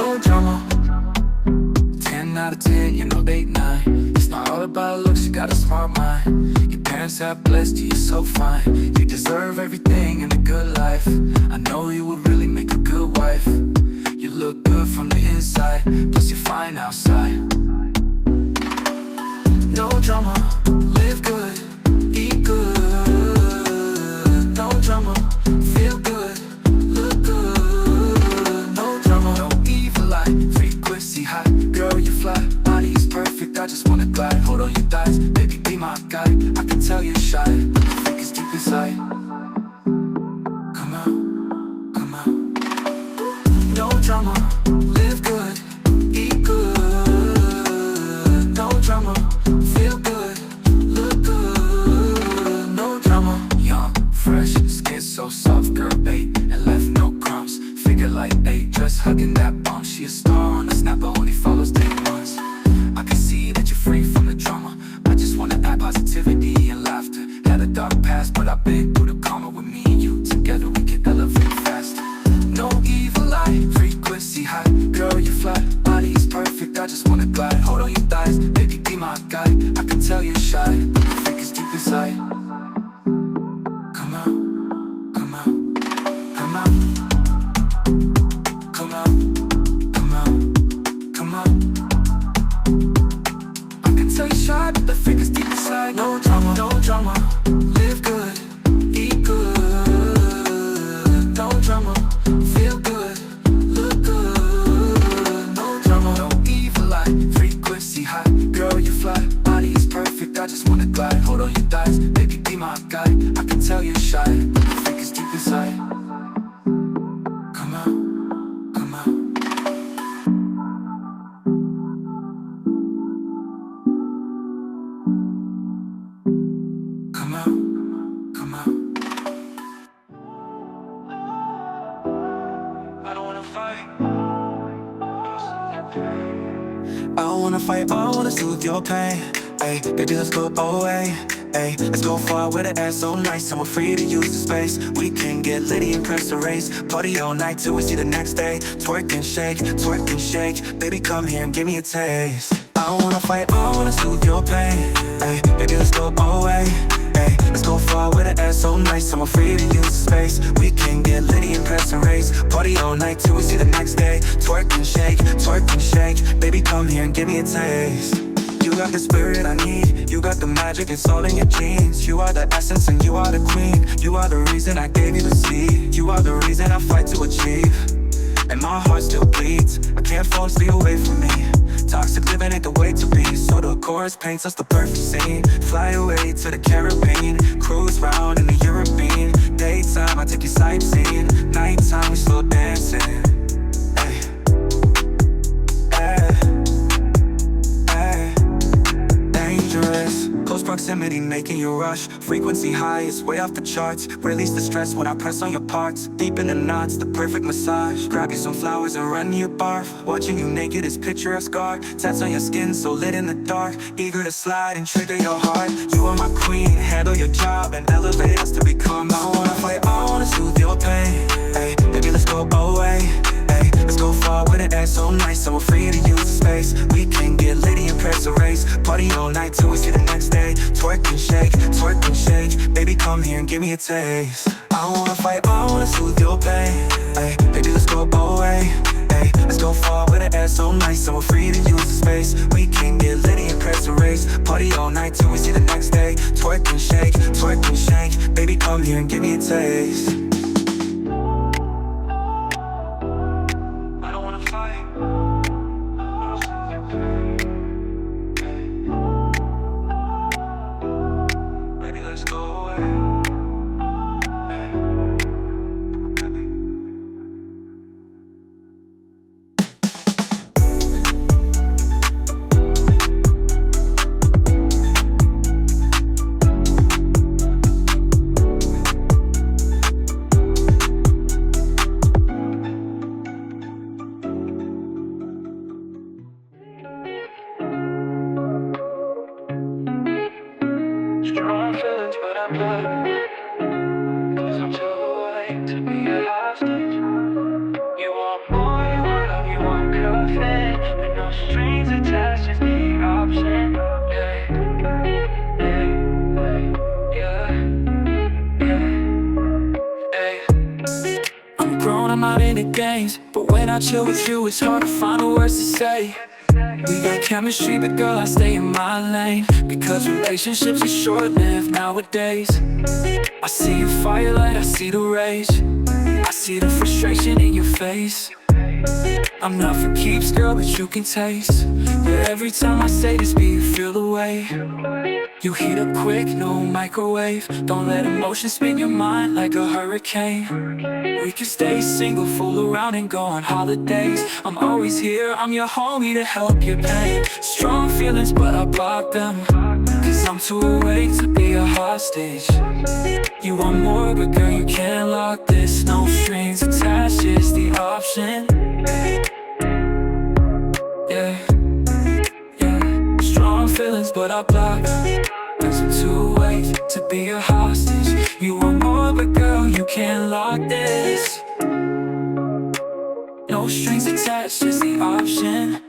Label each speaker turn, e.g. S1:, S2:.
S1: no drama. 10 out of 10, you know they 9. It's not all about looks, you got a smart mind. Your parents have blessed you, you're so fine. You deserve everything in a good life. I know you would really make a good wife. You look good from the inside, plus you're fine outside. No drama, live good, eat good. No drama, feel good, look good. No drama, no evil eye, frequency high. Girl, you fly, body's perfect, I just wanna glide. Hold on your thighs, baby, be my guide. I can tell you're shy, but the freak is deep inside. Come out, come out. No drama, live good, eat good. No drama, feel good, look good. No drama, young, fresh, skin so soft, girl, bait, and left no crumbs. Figure like 8, dress hugging that bomb. She a star on the snap, but only follows day ones. I can see that you're free from the drama. I just wanna add positivity and laughter. Had a dark past, but I've been through the karma. With me and you together, we can elevate fast. No evil eye, frequency high. Girl, you fly, body's perfect, I just wanna glide. Hold on your thighs, baby, be my guide. I can tell you're shy, but the freak is deep inside. Come out, come out, come out. Come out, come out, come out. I can tell you're shy, but the freak is deep inside. No drama, no drama, live good, eat good. No drama, feel good, look good. No drama, no evil eye, frequency high. Girl, you fly, body's perfect, I just wanna glide. Hold on your thighs, baby, be my guide. I can tell you're shy, but the freak is deep inside. Come out, come out. Come out, come out. I don't wanna fight. I don't wanna fight, I wanna soothe your pain. Ay, baby, let's go away. Ay, let's go far with the air so nice, and we're free to use the space. We can get litty and press the race. Party all night till we see the next day. Twerk and shake, twerk and shake. Baby, come here and give me a taste. I don't wanna fight, I wanna soothe your pain. Ay, baby, let's go away. Ay, let's go far with the air so nice, and we're free to use the space. We can get litty and press and race. Party all night till we see the next day. Twerk and shake, twerk and shake. Baby, come here and give me a taste. You got the spirit I need, you got the magic, it's all in your genes. You are the essence and you are the queen. You are the reason I gave you the seed. You are the reason I fight to achieve. And my heart still bleeds, I can't fall asleep away from me. Toxic living ain't the way to be, so the chorus paints us the perfect scene. Fly away to the Caribbean, cruise round in the European. Daytime, I take you sightseeing. Nighttime, we slow dancing. Ay, ay, ay. Dangerous, close proximity making you rush. Frequency high, it's way off the charts. Release the stress when I press on your parts. Deep in the knots, the perfect massage. Grab you some flowers and run to your barf. Watching you naked is picturesque art. Tats on your skin so lit in the dark. Eager to slide and trigger your heart. You are my queen, handle your job and elevate us to become. I don't wanna fight, I wanna soothe your pain. Ay, baby, let's go away. Ay, let's go far with the air so nice, and we're free to use the space. We can get litty and press the race. Party all night till we see the next day. Twerk and shake, twerk and shake. Baby, come here and give me a taste. I don't wanna fight, I wanna soothe your pain. Ay, baby, let's go away. Ay, let's go far with the air so nice, and we're free to use the space. We can get litty and press the race. Party all night till we see the next day. Twerk and shake, twerk and shake. Baby, come here and give me a taste.
S2: Strong feelings, but I'm not.
S1: into games, but when I chill with you, it's hard to find the words to say. We got chemistry, but girl, I stay in my lane, because relationships are short-lived nowadays. I see your firelight, I see the rage, I see the frustration in your face. I'm not for keeps, girl, but you can taste. Yeah, every time I say this, be you feel the way. You heat up quick, no microwave. Don't let emotions spin your mind like a hurricane. We can stay single, fool around and go on holidays. I'm always here, I'm your homie to help your pain. Strong feelings, but I block them, cause I'm too awake to be a hostage. You want more, but girl, you can't lock this. No strings attached is the option. Yeah, yeah. Strong feelings, but I block them, cause I'm too awake to be a hostage. You want more, but girl, you can't lock this. No strings attached is the option.